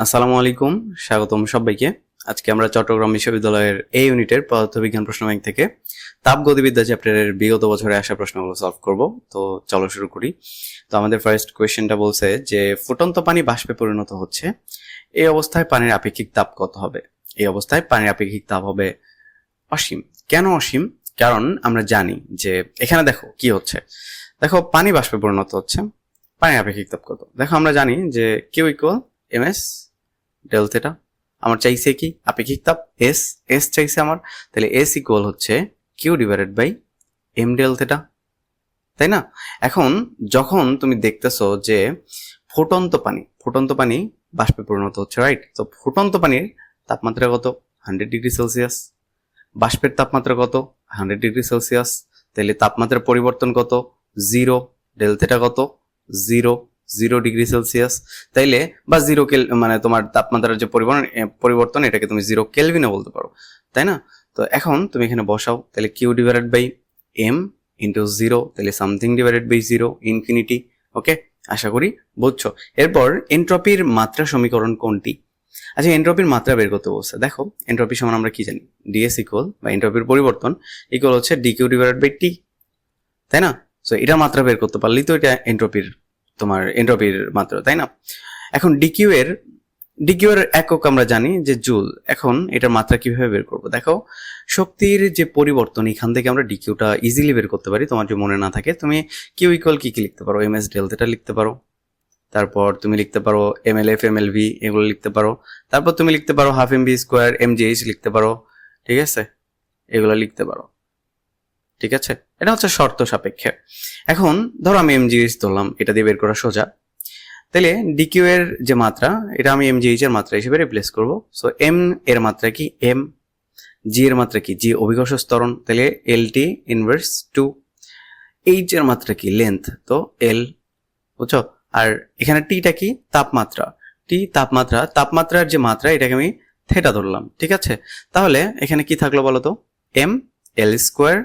আসসালামু আলাইকুম, স্বাগতম সবাইকে। আজকে আমরা চট্টগ্রাম বিশ্ববিদ্যালয়ের এই ইউনিটের পদার্থবিজ্ঞান প্রশ্ন ব্যাংক থেকে তাপগতিবিদ্যা চ্যাপ্টারের বিগত বছরে আসা প্রশ্নগুলো সলভ করব। তো চলো শুরু করি। তো আমাদের ফার্স্ট কোয়েশ্চেনটা বলছে যে ফুটন্ত পানি বাষ্পে পরিণত হচ্ছে, এই অবস্থায় পানির আপেক্ষিক তাপ কত হবে? এই অবস্থায় পানির আপেক্ষিক তাপ হবে অসীম। কেন অসীম? কারণ আমরা জানি যে এখানে দেখো কি হচ্ছে, দেখো পানি বাষ্পে পরিণত হচ্ছে, পানির আপেক্ষিক তাপ কত? দেখো আমরা জানি যে Q equal M S del theta. আমার চাইছে কি আপেক্ষিক তাপ এস, এস চাইছে আমার, তাহলে এস ইকুয়াল হচ্ছে Q divided by M del theta, তাই না? এখন যখন তুমি দেখতেছো যে ফুটন্ত পানি বাষ্পে পরিণত হচ্ছে, রাইট? তো ফুটন্ত পানির তাপমাত্রা কত? 100°C। বাষ্পের তাপমাত্রা কত? 100°C। তাহলে তাপমাত্রার পরিবর্তন কত? 0। ডেল থেটা কত? 0°C। তাইলে বা মানে তোমার তাপমাত্রার যে পরিবর্তন এটাকে তুমি 0 কেলভিনে বলতে পারো, তাই না? তো এখন তুমি এখানে বসাও, তাহলে Q divided by M into 0, তাহলে something divided by 0 infinity. Okay, আশা করি বুঝছো। এরপর এন্ট্রপির মাত্রা সমীকরণ কোনটি? আচ্ছা, এন্ট্রপির মাত্রা বের করতে বলছে। দেখো এন্ট্রপি সমান আমরা কি জানি, ডিএস ইকুয়াল বা এন্ট্রপির পরিবর্তন ইকুয়াল হচ্ছে ডিকিউ ডিভাইডেড বাই টি, তাই না? সো এটার মাত্রা বের করতে পারলেই তো এটা এন্ট্রপির মাত্রা, তাই না? এখন ডিকিউ এর একক আমরা জানি যে জুল। এখন এটার মাত্রা কিভাবে বের করব? দেখো শক্তির যে পরিবর্তন, এখান থেকে আমরা ডিকিউটা ইজিলি বের করতে পারি। তোমার যদি মনে না থাকে তুমি কিউ ইকুয়াল কি লিখতে পারো, এম এস ডেল থেটা লিখতে পারো, তারপর তুমি লিখতে পারো এমএলএফ এমএলভি এগুলো লিখতে পারো, তারপর তুমি লিখতে পারো half M V square MGH লিখতে পারো, ঠিক আছে? এগুলো লিখতে পারো, ঠিক আছে? এটা হচ্ছে শর্ত সাপেক্ষে। এখন ধরো আমি এমজিএইচ ধরলাম, এটা দিয়ে বের করা সোজা। তাহলে ডিকিউ এর যে মাত্রা, এটা আমি এমজিএইচ এর মাত্রা হিসেবে রিপ্লেস করব। সো এম এর মাত্রা কি? এম। জি এর মাত্রা কি? জি অভিকর্ষ ত্বরণ, তাহলে এল টি ইনভার্স 2। এইচ এর মাত্রা কি? লেন্থ, তো এল। বুঝছো? আর এখানে টিটা কি? তাপমাত্রা। টি তাপমাত্রার যে মাত্রা এটাকে আমি থেটা ধরলাম, ঠিক আছে? তাহলে এখানে কি থাকলো বলো তো? M L square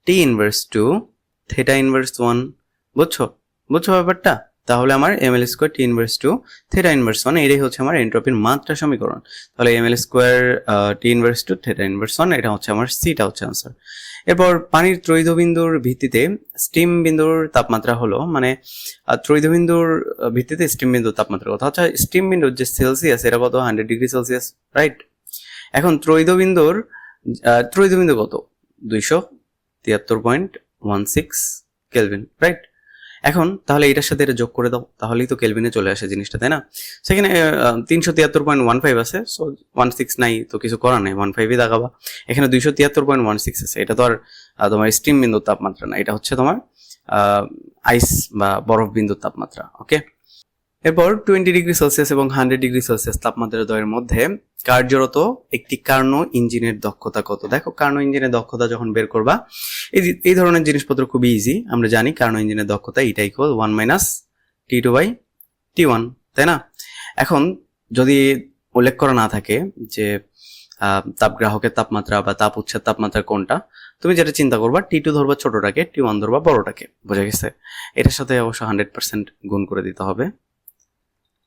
T inverse 2 theta inverse 1। বুঝছো ব্যাপারটা? তাহলে আমার M L square T inverse 2 theta inverse 1, এটাই হচ্ছে আমার এন্ট্রপির মাত্রা সমীকরণ। তাহলে M L square T inverse 2 theta inverse 1, এটা হচ্ছে আমার সিটা হচ্ছে আনসার। এরপর পানির ত্রৈধ বিন্দুর ভিত্তিতে স্টিম বিন্দুর তাপমাত্রা হলো, মানে ত্রৈধ বিন্দুর ভিত্তিতে স্টিম বিন্দুর তাপমাত্রা কত? আচ্ছা, স্টিম বিন্দুর যে সেলসিয়াস এটা কত? 100°C, right? এখন ত্রৈধ বিন্দু কত? 273.16 কেলভিন, রাইট? এখন তাহলে এটার সাথে এটা যোগ করে দাও, তাহলেই তো কেলভিনে চলে আসে জিনিসটা, তাই না? সেখানে 373.15 আছে, সো 16 নাই তো কিছু করার নেই, 15ই দেখাবা। এখানে 273.16 আছে, এটা তো আর তোমার স্টিম বিন্দুর তাপমাত্রা না, এটা হচ্ছে তোমার আইস বা বরফ বিন্দুর তাপমাত্রা। ওকে, এরপর 20°C এবং 100°C তাপমাত্রা দ্বয়ের মধ্যে কার্যরত একটি কার্নো ইঞ্জিনের দক্ষতা কত? দেখো কার্নো ইঞ্জিনের দক্ষতা যখন বের করবা, এই ধরনের জিনিসপত্র খুবই ইজি। আমরা জানি কার্নো ইঞ্জিনের দক্ষতা এটা ইকুয়াল 1 - T2 বাই T1, তাই না? এখন যদি উল্লেখ করা না থাকে যে তাপগ্রাহকের তাপমাত্রা বা তাপ উৎসের তাপমাত্রা কোনটা, তুমি যেটা চিন্তা করবা T2 ধরবা ছোটটাকে, T1 ধরবা বড়টাকে। বোঝা গেছে? এটার সাথে অবশ্য 100% গুণ করে দিতে হবে।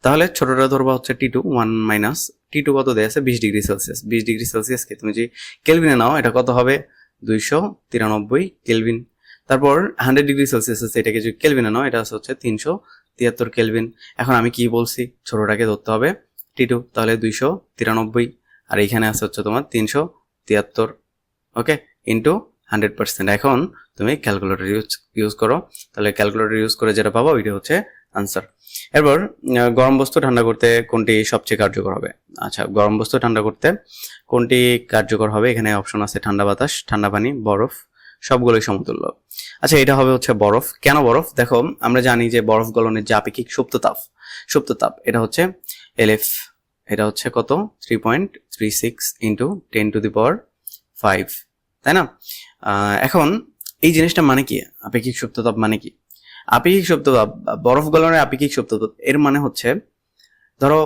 তাহলে ছোটটা ধরবা হচ্ছে T2, 1 - T2 কত দেয়া আছে? 20°C। 20°C কে তুমি যদি কেলভিনে নাও, এটা কত হবে? 293 কেলভিন। তারপর 100°C আছে, এটাকে যদি কেলভিনে নাও, এটা হচ্ছে 373 কেলভিন। এখন আমি কি বলছি? ছোটটাকে ধরতে হবে T2, তাহলে 293, আর এইখানে আছে হচ্ছে তোমার 373, ওকে, ইন্টু 100%। এখন তুমি ক্যালকুলেটর ইউজ করো, তাহলে ক্যালকুলেটর ইউজ করে যেটা পাবো ওইটা হচ্ছে আনসার। এরপর গরম বস্তু ঠান্ডা করতে কোনটি সবচেয়ে কার্যকর হবে? আচ্ছা, গরম বস্তু ঠান্ডা করতে কোনটি কার্যকর হবে? এখানে অপশন আছে ঠান্ডা বাতাস, ঠান্ডা পানি, বরফ, সবগুলোই সমতুল্য। আচ্ছা, এটা হবে হচ্ছে বরফ। কেন বরফ? দেখো আমরা জানি যে বরফ গলনের যে আপেক্ষিক সুপ্ত তাপ এটা হচ্ছে এলএফ, এটা হচ্ছে কত? 3.36 ইন্টু 10⁵, তাই না? এখন এই জিনিসটা মানে কি? আপেক্ষিক সুপ্ততাপ মানে কি? আপেক্ষিক সুপ্ততাপ, বরফ গলনের আপেক্ষিক সুপ্ততাপ এর মানে হচ্ছে, ধরো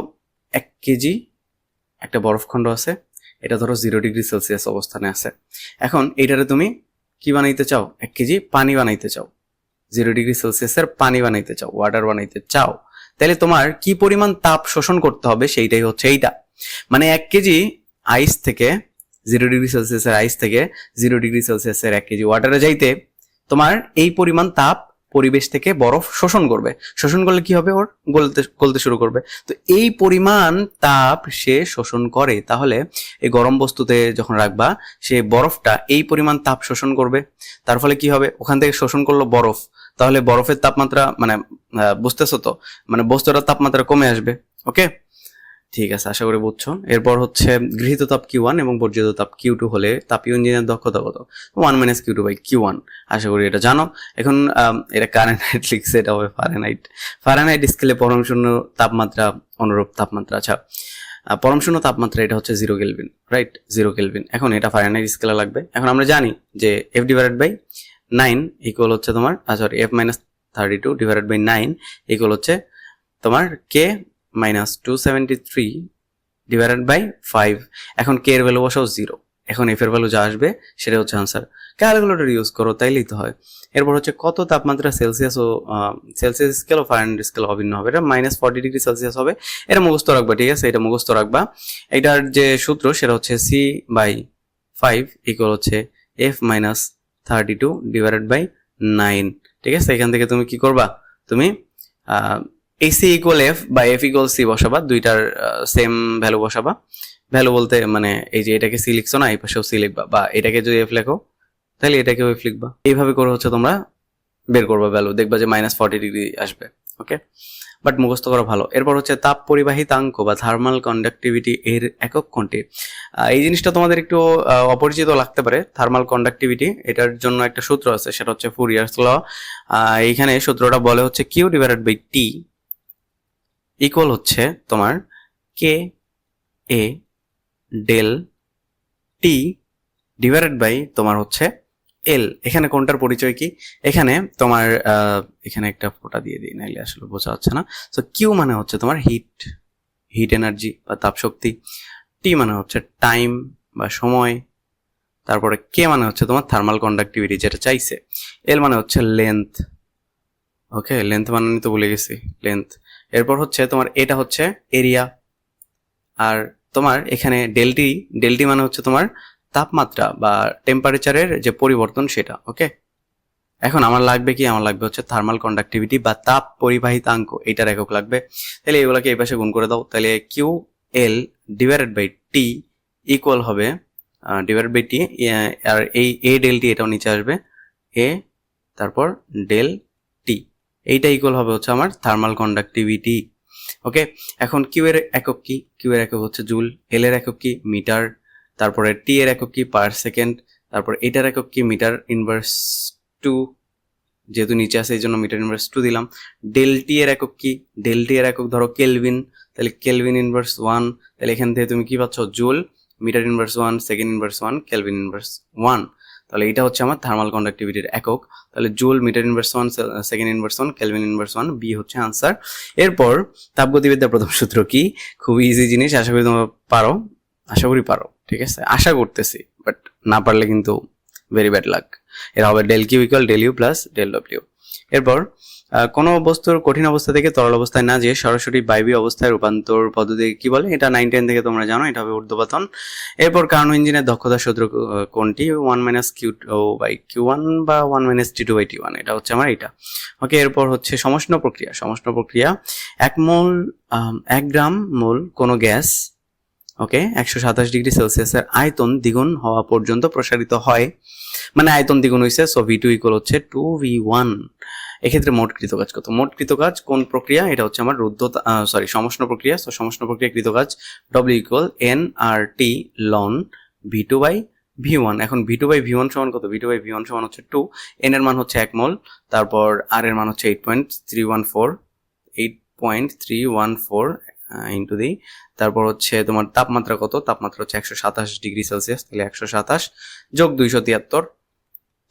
1 কেজি একটা বরফখণ্ড আছে, এটা ধরো 0°C অবস্থানে আছে। এখন এইটারে তুমি কি বানাইতে চাও? 1 কেজি পানি বানাইতে চাও, 0°C এর পানি বানাইতে চাও, ওয়াটার বানাইতে চাও। তাহলে তোমার কি পরিমাণ তাপ শোষণ করতে হবে সেইটাই হচ্ছে এইটা। মানে 1 কেজি আইস থেকে 0 ডিগ্রি সেলসিয়াসের আইস থেকে 0 ডিগ্রি সেলসিয়াসের 1 কেজি ওয়াটারে যাইতে তোমার এই পরিমাণ তাপ পরিবেশ থেকে বরফ শোষণ করবে। শোষণ করলে কি হবে, ওর গলতে গলতে শুরু করবে। তো এই পরিমাণ তাপ সে শোষণ করে, তাহলে এই গরম বস্তুতে যখন রাখবা সে বরফটা এই পরিমাণ তাপ শোষণ করবে। তার ফলে কি হবে, ওখান থেকে শোষণ করলো বরফ, তাহলে বরফের তাপমাত্রা মানে বুঝতেছো তো, মানে বস্তুটার তাপমাত্রা কমে আসবে। ওকে, ঠিক আছে, আশা করি বুঝছো। এরপর হচ্ছে গৃহীত তাপ Q1 এবং বর্জিত তাপ Q2 হলে তাপীয় ইঞ্জিনের দক্ষতা কত? 1 - Q2/Q1। আশা করি এটা জানো। এখন এটা কারেন্ট লিখছে, এটা হবে ফারেনহাইট। ফারেনহাইট স্কেলে পরম শূন্য তাপমাত্রা অনুরূপ তাপমাত্রা। আচ্ছা, পরম শূন্য তাপমাত্রা এটা হচ্ছে 0 কেলভিন, রাইট? 0 কেলভিন। এখন এটা ফারেনহাইট স্কেলে লাগবে। এখন আমরা জানি যে F/9 ইকুয়াল হচ্ছে তোমার সরি F-32/9 ইকুয়াল হচ্ছে তোমার K -273/5। এখন K এর ভ্যালু বসাও 0। এখন F এর ভ্যালু যা আসবে সেটা হচ্ছে আনসার। ক্যালকুলেটর ইউজ করো, তাইলেই তো হয়। এরপর হচ্ছে কত তাপমাত্রা সেলসিয়াস ও সেলসিয়াস স্কেল ও ফারেনহাইট স্কেল অভিন্ন হবে? এটা -40 ডিগ্রি সেলসিয়াস হবে। এটা মুখস্থ রাখবা, ঠিক আছে? এটা মুখস্থ রাখবা। এটার যে সূত্র সেটা হচ্ছে C/5 ইকুয়াল হচ্ছে F-32/9। ঠিক আছে, এখান থেকে তুমি কি করবা, তুমি AC ইকুয়াল F বা F ইকুয়াল C বসাবা, দুইটার সেম ভ্যালু বসাবা। ভ্যালু বলতে মানে এই যে এটাকে C লিখছো না, এই পাশেও C লিখবা, বা এটাকে যদি F লেখো তাহলে এটাকেও F লিখবা। এইভাবে করে হচ্ছে তোমরা বের করবা ভ্যালু, দেখবা যে -40 ডিগ্রি আসবে। ওকে, বাট মুখস্থ করা ভালো। এরপর হচ্ছে তাপ পরিবাহিতাঙ্ক বা থার্মাল কন্ডাক্টিভিটি এর একক কোনটি? এই জিনিসটা তোমাদের একটু অপরিচিত লাগতে পারে। থার্মাল কন্ডাক্টিভিটি, এটার জন্য একটা সূত্র আছে, সেটা হচ্ছে ফুরিয়ারস ল। এইখানে সূত্রটা বলে হচ্ছে Q/T ইকুয়াল হচ্ছে তোমার K/A del T divided by তোমার হচ্ছে এল। এখানে কোনটার পরিচয় কি? এখানে তোমার এখানে একটা ফোঁটা দিয়ে দিই, নাইলে আসলে বোঝা যাচ্ছে না। সো কিউ মানে হচ্ছে তোমার হিট এনার্জি বা তাপ শক্তি। টি মানে হচ্ছে টাইম বা সময়। তারপরে কে মানে হচ্ছে তোমার থার্মাল কন্ডাক্টিভিটি, যেটা চাইছে। এল মানে হচ্ছে লেন্থ। ওকে, লেন্থ মানে তো ভুলে গেছি, লেন্থ। এরপর হচ্ছে তোমার এটা হচ্ছে এরিয়া। আর তোমার এখানে ডেলটি মানে হচ্ছে তোমার তাপমাত্রা বা টেম্পারেচারের যে পরিবর্তন সেটা। ওকে, এখন আমার লাগবে কি, আমার লাগবে হচ্ছে থার্মাল কন্ডাক্টিভিটি বা তাপ পরিবাহিতাঙ্ক, এটার একক লাগবে। তাহলে এগুলোকে এই পাশে গুণ করে দাও, তাহলে Q/L/T ইকুয়াল হবে /T, আর এই A ডেল টি এটাও নিচে আসবে, A তারপর ডেল টি, এইটা ইকুয়াল হবে হচ্ছে আমার থার্মাল কন্ডাক্টিভিটি। ওকে, এখন কিউ এর একক কি? কিউ এর একক হচ্ছে জুল। এল এর একক কি? মিটার। তারপরে টি এর একক কি? Per second. তারপর এটার একক কি? মিটার ইনভার্স 2, যেহেতু নিচে আছে এই জন্য মিটার ইনভার্স 2 দিলাম। ডেল টি এর একক কি? ডেল টি এর একক ধরো কেলভিন, তাহলে কেলভিন ইনভার্স 1। তাহলে এখান থেকে তুমি কি পাচ্ছ? Joule, metre inverse 1, second inverse 1, kelvin inverse 1। তাহলে এটা হচ্ছে আমার থার্মাল কন্ডাক্টিভিটির একক। তাহলে joule, metre inverse 1, second inverse 1, kelvin inverse 1, B হচ্ছে আনসার। এরপর তাপগতিবিদ্যার প্রথম সূত্র কি? খুবই ইজি জিনিস, আশা করি তোমরা পারো, আশা করি পারো। ঠিক আছে, আশা করতেছি, বাট না পারলে কিন্তু ভেরি ব্যাড লাক। এরা হবে del Q equal del U plus del W. এরপর কোনো বস্তুর কঠিন অবস্থা থেকে তরল অবস্থায় না যেয়ে সরাসরি বায়বীয় অবস্থায় রূপান্তর পদ্ধতি কি বলে? এটা 9-10 থেকে তোমরা জানো, এটা হবে ঊর্ধ্বপতন। এরপর কার্নো ইঞ্জিনের দক্ষতার সূত্র কোনটি? 1-Q2/Q1 বা 1-T2/T1, এটা হচ্ছে আমার এটা। ওকে, এরপর হচ্ছে সমষ্ণ প্রক্রিয়া। সমষ্ণ প্রক্রিয়া 1 গ্রাম মোল কোনো গ্যাস, ওকে, 127 ডিগ্রি সেলসিয়াসের আয়তন দ্বিগুণ হওয়া পর্যন্ত প্রসারিত হয়। মানে আয়তন দ্বিগুণ হয়েছে, সো V2 ইকুয়াল হচ্ছে 2V1। এক্ষেত্রে মোট কৃতকাজ কত? মোট কৃতকাজ কোন প্রক্রিয়া? এটা হচ্ছে আমার সমষ্ণ প্রক্রিয়া। সো সমষ্ণ প্রক্রিয়া কৃতকাজ W equal NRT ln V2/V1। এখন V2/V1 সমান কত? V2/V1 সমান হচ্ছে 2। N এর মান হচ্ছে 1 মোল, তারপর R এর মান হচ্ছে 8.314 ইন্টু দি, তারপর হচ্ছে তোমার তাপমাত্রা কত? তাপমাত্রা হচ্ছে 127 ডিগ্রি সেলসিয়াস, তাহলে 127 যোগ 273,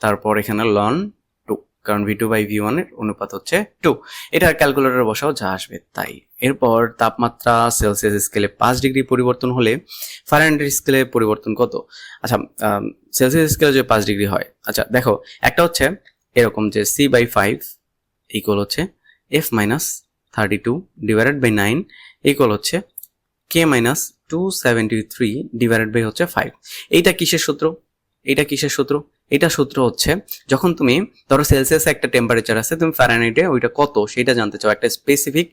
তারপর এখানে লন 2, কারণ V2/V1 এর অনুপাত হচ্ছে 2। এটা ক্যালকুলেটরে বসাও, যা আসবে তাই। এরপর তাপমাত্রা সেলসিয়াস স্কেলে 5 ডিগ্রি পরিবর্তন হলে ফারেনহাইট স্কেলে পরিবর্তন কত? আচ্ছা, সেলসিয়াস স্কেলে যে 5 ডিগ্রি হয়, আচ্ছা দেখো, একটা হচ্ছে এরকম যে C/5 ইকুয়াল হচ্ছে 32 ডিভাইডেড বাই 9 ইকুয়াল হচ্ছে k মাইনাস 273 ডিভাইডেড বাই হচ্ছে 5। এইটা কিসের সূত্র? এটা সূত্র হচ্ছে যখন তুমি ধরো সেলসিয়াসে একটা টেম্পারেচার আছে, তুমি ফারেনহাইটে ওইটা কত সেটা জানতে চাও, একটা স্পেসিফিক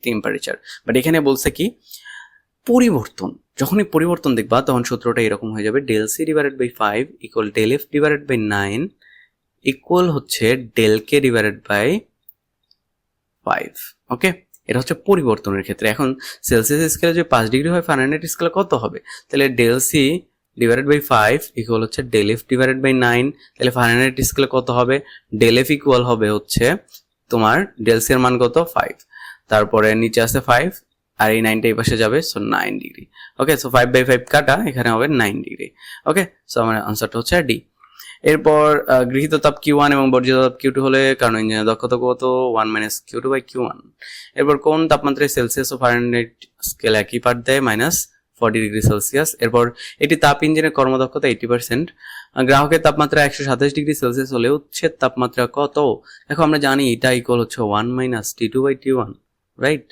টেম্পারেচার। বাট এখানে বলছে কি পরিবর্তন, যখনই পরিবর্তন দেখবা তখন সূত্রটা এরকম হয়ে যাবে del C divided by 5 equal del F divided by 9 equal হচ্ছে del K divided by 5। Okay, এটা হচ্ছে পরিবর্তনের ক্ষেত্রে। এখন সেলসিয়াস স্কেলে যদি 5 ডিগ্রি হয়, ফারেনহাইট স্কেলে কত হবে? তাহলে del C divided by 5 equal হচ্ছে ডেল এফ ডিভাইডেড বাই 9। তাহলে ফারেনহাইট স্কেলে কত হবে? ডেল এফ ইকুয়াল হবে হচ্ছে তোমার ডেল সি এর মান কত? 5। তারপরে নিচে আছে 5 আর এই 9টা এই পাশে যাবে, সো 9 ডিগ্রি। ওকে, সো 5/5 কাটা, এখানে হবে 9 ডিগ্রি। ওকে, সো আমার আনসারটা হচ্ছে ডি। এরপর গৃহীত তাপ Q1 এবং বর্জিত তাপ Q2 হলে কারণ ইঞ্জিনের দক্ষতা কত? 1 মাইনাস Q2 বাই Q1। এরপর কোন তাপমাত্রায় সেলসিয়াস ও ফারেনহাইট স্কেল একই পাঠ দেয়? -40 ডিগ্রি সেলসিয়াস। এরপর এটি তাপ ইঞ্জিনের কর্মদক্ষতা 80%। গ্রাহকের তাপমাত্রা 127 ডিগ্রি সেলসিয়াস হলে উৎসের তাপমাত্রা কত? দেখো আমরা জানি এটা ইকুয়াল হচ্ছে 1 minus T2 by T1, right?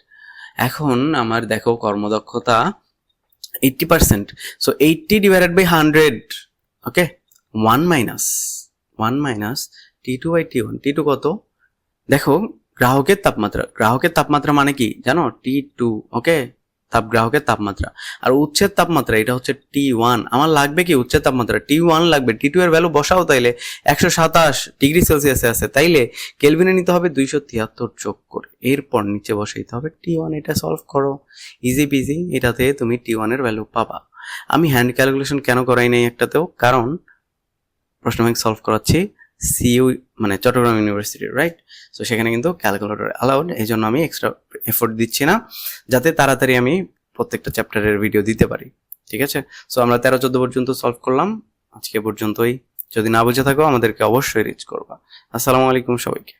এখন আমার দেখো কর্মদক্ষতা 80%, so 80 divided by 100। Okay, 1 minus T2 by T1। T2 কত? দেখো গ্রাহকের তাপমাত্রা মানে কি জানো? T2। ওকে, গ্রাহকের তাপমাত্রা। আর উচ্ছের তাপমাত্রা এটা হচ্ছে T1। আমার লাগবে কি? উচ্ছের তাপমাত্রা T1 লাগবে। T2 এর ভ্যালু বসাও, তাইলে 127 ডিগ্রি সেলসিয়াসে আছে, তাইলে কেলভিনে নিতে হবে 273 যোগ করে, এরপর নিচে বসাইতে হবে T1। এটা সলভ করো, ইজি পিজি, এটাতে তুমি T1 এর ভ্যালু পাবা। আমি হ্যান্ড ক্যালকুলেশন কেন করাই নাই একটাতেও? কারণ প্রশ্ন ব্যাংক সলভ করাচ্ছি সিইউ মানে চট্টগ্রাম ইউনিভার্সিটি, রাইট? সো সেখানে কিন্তু ক্যালকুলেটর অ্যালাউড, এই জন্য আমি এক্সট্রা এফোর্ট দিচ্ছি না, যাতে তাড়াতাড়ি আমি প্রত্যেকটা চ্যাপ্টারের ভিডিও দিতে পারি। ঠিক আছে, সো আমরা 13-14 পর্যন্ত সলভ করলাম, আজকে পর্যন্তই। যদি না বুঝে থাকো আমাদেরকে অবশ্যই রিচ করবা। আসসালামু আলাইকুম সবাইকে।